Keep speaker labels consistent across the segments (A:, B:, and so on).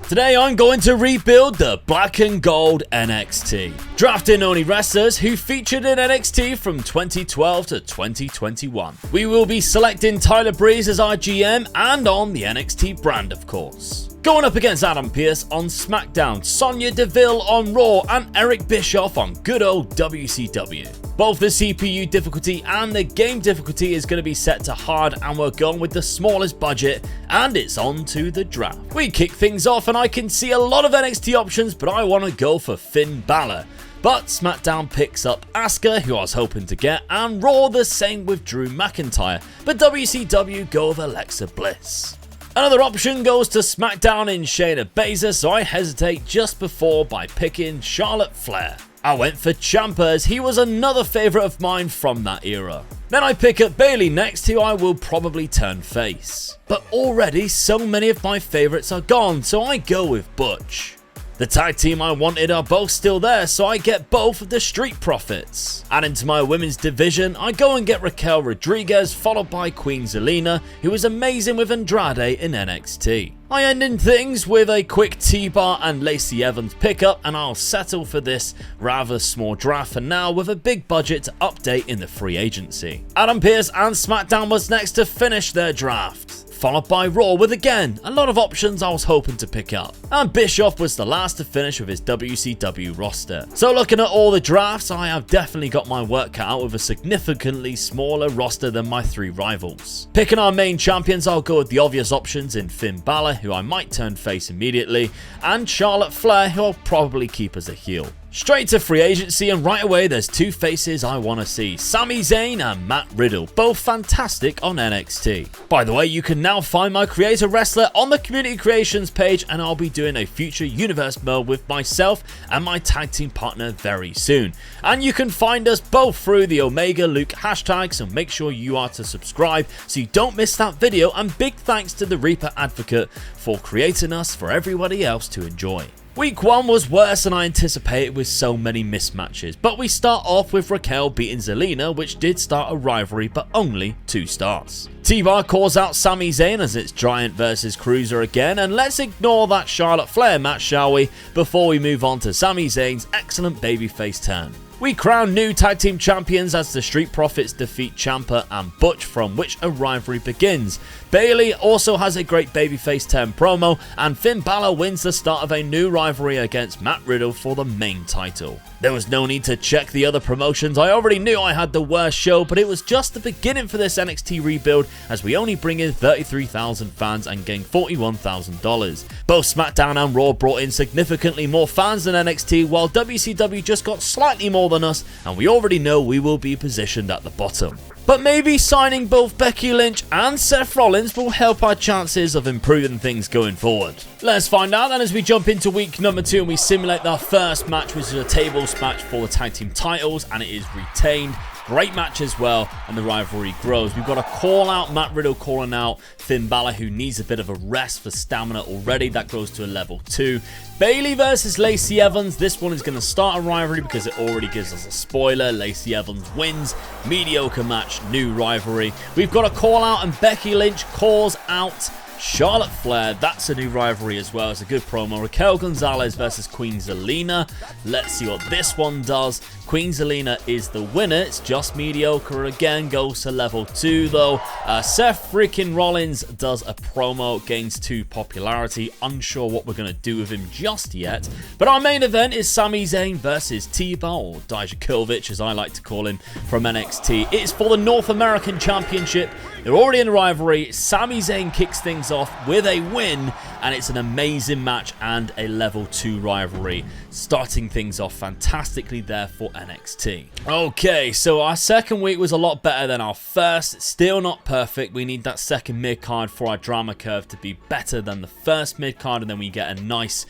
A: Today I'm going to rebuild the black and gold NXT, drafting only wrestlers who featured in NXT from 2012 to 2021. We will be selecting Tyler Breeze as our GM and on the NXT brand, of course. Going up against Adam Pearce on SmackDown, Sonya Deville on Raw, and Eric Bischoff on good old WCW. Both the CPU difficulty and the game difficulty is going to be set to hard, and we're going with the smallest budget, and it's on to the draft. We kick things off and I can see a lot of NXT options, but I want to go for Finn Balor. But SmackDown picks up Asuka, who I was hoping to get, and Raw the same with Drew McIntyre, but WCW go with Alexa Bliss. Another option goes to SmackDown in Shayna Baszler, so I hesitate just before by picking Charlotte Flair. I went for Ciampa as he was another favourite of mine from that era. Then I pick up Bayley next, who I will probably turn face. But already so many of my favourites are gone, so I go with Butch. The tag team I wanted are both still there, so I get both of the Street Profits. Adding to my women's division, I go and get Raquel Rodriguez, followed by Queen Zelina, who was amazing with Andrade in NXT. I end in things with a quick T-Bar and Lacey Evans pickup, and I'll settle for this rather small draft for now with a big budget to update in the free agency. Adam Pearce and SmackDown was next to finish their draft, followed by Raw with again a lot of options I was hoping to pick up. And Bischoff was the last to finish with his WCW roster. So looking at all the drafts, I have definitely got my work cut out with a significantly smaller roster than my three rivals. Picking our main champions, I'll go with the obvious options in Finn Balor, who I might turn face immediately, and Charlotte Flair, who I'll probably keep as a heel. Straight to free agency, and right away there's two faces I want to see, Sami Zayn and Matt Riddle, both fantastic on NXT. By the way, you can now find my Creator Wrestler on the Community Creations page, and I'll be doing a future universe mode with myself and my tag team partner very soon. And you can find us both through the Omega Luke hashtag, so make sure you are to subscribe so you don't miss that video, and big thanks to the Reaper Advocate for creating us for everybody else to enjoy. Week 1 was worse than I anticipated with so many mismatches, but we start off with Raquel beating Zelina, which did start a rivalry but only 2 starts. T-Bar calls out Sami Zayn as it's Giant versus Cruiser again, and let's ignore that Charlotte Flair match, shall we, before we move on to Sami Zayn's excellent babyface turn. We crown new tag team champions as the Street Profits defeat Ciampa and Butch, from which a rivalry begins. Bayley also has a great babyface turn promo, and Finn Balor wins the start of a new rivalry against Matt Riddle for the main title. There was no need to check the other promotions. I already knew I had the worst show, but it was just the beginning for this NXT rebuild, as we only bring in 33,000 fans and gain $41,000. Both SmackDown and Raw brought in significantly more fans than NXT, while WCW just got slightly more than us, and we already know we will be positioned at the bottom. But maybe signing both Becky Lynch and Seth Rollins will help our chances of improving things going forward. Let's find out then as we jump into week number 2 and we simulate our first match, which is a tables match for the tag team titles, and it is retained. Great match as well, and the rivalry grows. We've got a call out, Matt Riddle calling out Finn Balor, who needs a bit of a rest for stamina already. That goes to a level 2. Bayley versus Lacey Evans. This one is going to start a rivalry because it already gives us a spoiler. Lacey Evans wins. Mediocre match, new rivalry. We've got a call out, and Becky Lynch calls out Charlotte Flair. That's a new rivalry as well. It's a good promo. Raquel Gonzalez versus Queen Zelina. Let's see what this one does. Queen Zelina is the winner. It's just mediocre again. Goes to level 2 though. Seth freaking Rollins does a promo, gains 2 popularity. Unsure what we're going to do with him just yet. But our main event is Sami Zayn versus T-Bar, or Dijakovic as I like to call him, from NXT. It is for the North American Championship. They're already in a rivalry. Sami Zayn kicks things off with a win, and it's an amazing match and a level 2 rivalry, starting things off fantastically there for NXT. Okay, so our second week was a lot better than our first. Still not perfect. We need that second mid-card for our drama curve to be better than the first mid-card, and then we get a nice,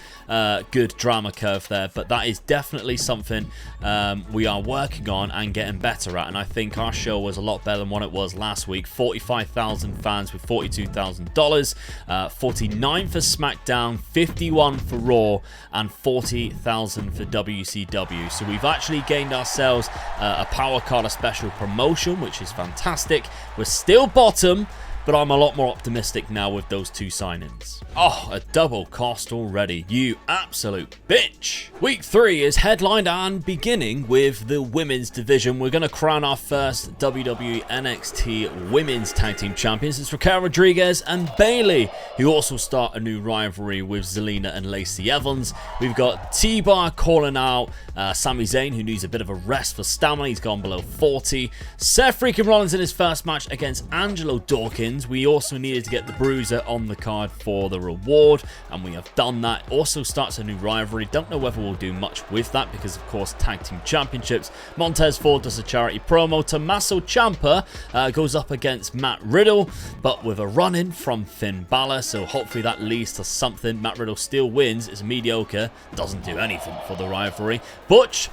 A: good drama curve there. But that is definitely something we are working on and getting better at, and I think our show was a lot better than what it was last week. 45,000 fans with $42,000, 49 for SmackDown, 51 for Raw, and 40,000 for WCW. So we've actually gained ourselves a Power Card, a special promotion, which is fantastic. We're still bottom, but I'm a lot more optimistic now with those two signings. Oh, a double cost already, you absolute bitch. Week 3 is headlined and beginning with the women's division. We're going to crown our first WWE NXT Women's Tag Team Champions. It's Raquel Rodriguez and Bayley, who also start a new rivalry with Zelina and Lacey Evans. We've got T-Bar calling out Sami Zayn, who needs a bit of a rest for stamina. He's gone below 40. Seth freaking Rollins in his first match against Angelo Dawkins. We also needed to get the Bruiser on the card for the reward, and we have done that. Also starts a new rivalry. Don't know whether we'll do much with that because, of course, Tag Team Championships. Montez Ford does a charity promo. Tommaso Ciampa goes up against Matt Riddle, but with a run-in from Finn Balor, so hopefully that leads to something. Matt Riddle still wins. It's mediocre. Doesn't do anything for the rivalry. Butch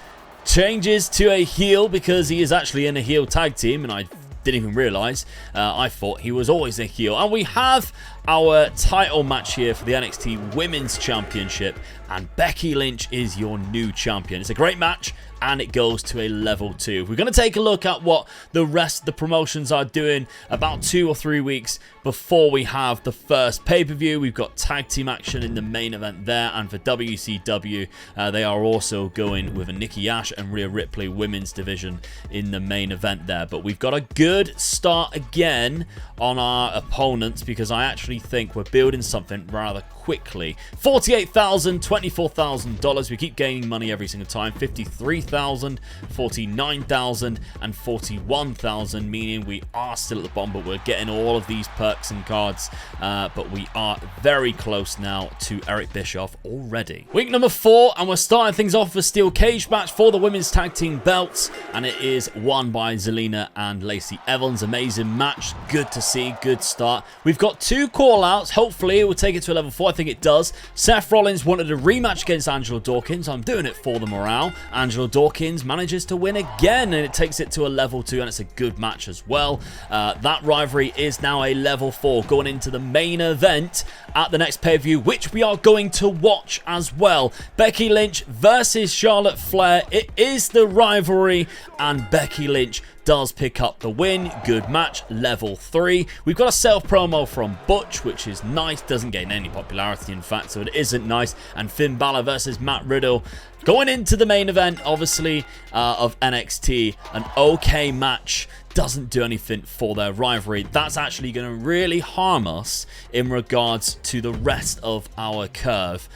A: changes to a heel because he is actually in a heel tag team, and I didn't even realize. I thought he was always a heel. And we have our title match here for the NXT Women's Championship, and Becky Lynch is your new champion. It's a great match, and it goes to a level 2. We're going to take a look at what the rest of the promotions are doing about 2 or 3 weeks before we have the first pay-per-view. We've got tag team action in the main event there, and for WCW, they are also going with a Nikki Ash and Rhea Ripley women's division in the main event there. But we've got a good start again on our opponents because I actually think we're building something rather quickly. $48,000, $24,000. We keep gaining money every single time. $53,000, $49,000, and $41,000, meaning we are still at the bottom, but we're getting all of these perks and cards. But we are very close now to Eric Bischoff already. Week number 4, and we're starting things off with a steel cage match for the women's tag team belts, and it is won by Zelina and Lacey Evans. Amazing match. Good to see. Good start. We've got 2 call-outs. Hopefully it will take it to a level 4. I think it does. Seth Rollins wanted a rematch against Angelo Dawkins. I'm doing it for the morale. Angelo Dawkins manages to win again, and it takes it to a level 2, and it's a good match as well. That rivalry is now a level 4 going into the main event at the next pay-per-view, which we are going to watch as well. Becky Lynch versus Charlotte Flair. It is the rivalry, and Becky Lynch does pick up the win. Good match, level 3. We've got a self promo from Butch, which is nice. Doesn't gain any popularity, in fact, so it isn't nice. And Finn Balor versus Matt Riddle going into the main event, obviously, of NXT. An okay match. Doesn't do anything for their rivalry. That's actually going to really harm us in regards to the rest of our curve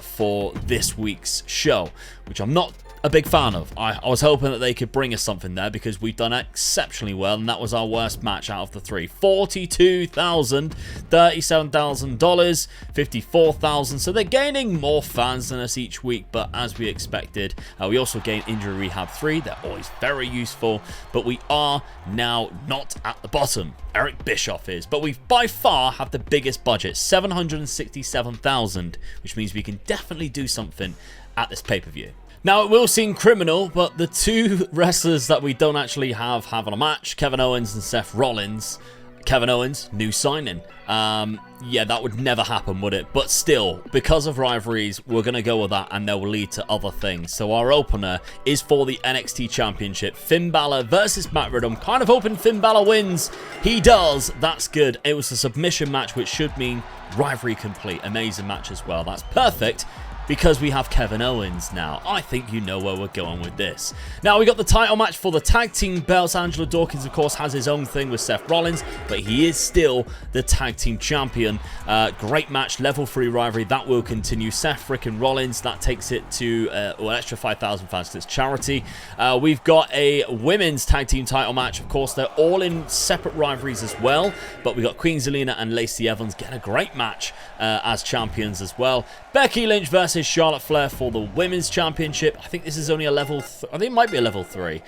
A: for this week's show, which I'm not a big fan of. I was hoping that they could bring us something there because we've done exceptionally well, and that was our worst match out of the 3. $42,000, $37,000, $54,000. So they're gaining more fans than us each week, but as we expected, we also gain Injury Rehab 3. They're always very useful, but we are now not at the bottom. Eric Bischoff is, but we by far have the biggest budget, $767,000, which means we can definitely do something at this pay-per-view. Now, it will seem criminal, but the 2 wrestlers that we don't actually have on a match, Kevin Owens and Seth Rollins. Kevin Owens, new signing. Yeah, that would never happen, would it? But still, because of rivalries, we're going to go with that, and that will lead to other things. So our opener is for the NXT Championship. Finn Balor versus Matt Riddle. I'm kind of hoping Finn Balor wins. He does. That's good. It was a submission match, which should mean rivalry complete. Amazing match as well. That's perfect, because we have Kevin Owens now. I think you know where we're going with this. Now, we got the title match for the tag team belts. Angelo Dawkins, of course, has his own thing with Seth Rollins, but he is still the tag team champion. Great match, level 3 rivalry. That will continue. Seth frickin' Rollins, that takes it to an extra 5,000 fans because it's charity. We've got a women's tag team title match. Of course, they're all in separate rivalries as well, but we got Queen Zelina and Lacey Evans getting a great match as champions as well. Becky Lynch versus Charlotte Flair for the Women's Championship. I think this is only a level... I think it might be a level 3.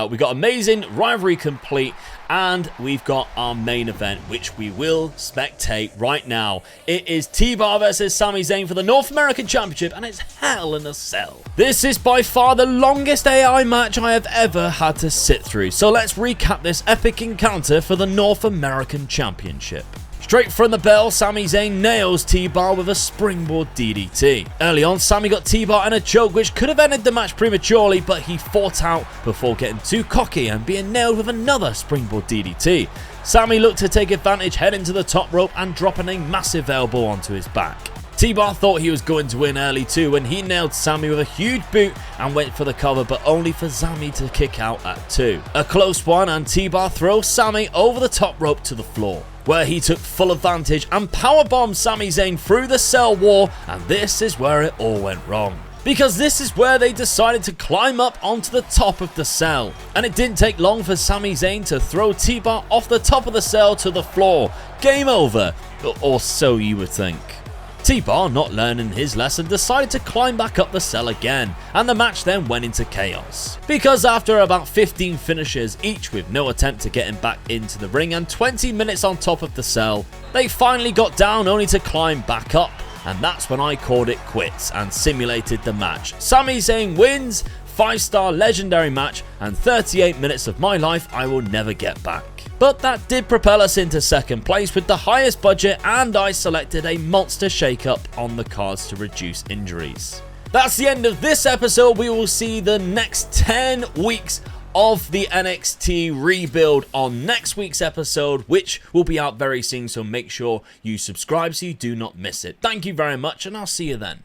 A: We got amazing rivalry complete, and we've got our main event, which we will spectate right now. It is T-Bar versus Sami Zayn for the North American Championship, and it's Hell in a Cell. This is by far the longest AI match I have ever had to sit through. So let's recap this epic encounter for the North American Championship. Straight from the bell, Sami Zayn nails T-Bar with a springboard DDT. Early on, Sami got T-Bar and a choke which could have ended the match prematurely, but he fought out before getting too cocky and being nailed with another springboard DDT. Sami looked to take advantage, heading to the top rope and dropping a massive elbow onto his back. T-Bar thought he was going to win early too when he nailed Sami with a huge boot and went for the cover, but only for Sami to kick out at 2. A close one, and T-Bar throws Sami over the top rope to the floor, where he took full advantage and powerbombed Sami Zayn through the cell wall, and this is where it all went wrong. Because this is where they decided to climb up onto the top of the cell. And it didn't take long for Sami Zayn to throw T-Bar off the top of the cell to the floor. Game over, or so you would think. T-Bar, not learning his lesson, decided to climb back up the cell again, and the match then went into chaos. Because after about 15 finishes, each with no attempt to get him back into the ring and 20 minutes on top of the cell, they finally got down only to climb back up. And that's when I called it quits and simulated the match. Sami Zayn wins, 5-star legendary match, and 38 minutes of my life I will never get back. But that did propel us into second place with the highest budget, and I selected a monster shakeup on the cards to reduce injuries. That's the end of this episode. We will see the next 10 weeks of the NXT rebuild on next week's episode, which will be out very soon, so make sure you subscribe so you do not miss it. Thank you very much, and I'll see you then.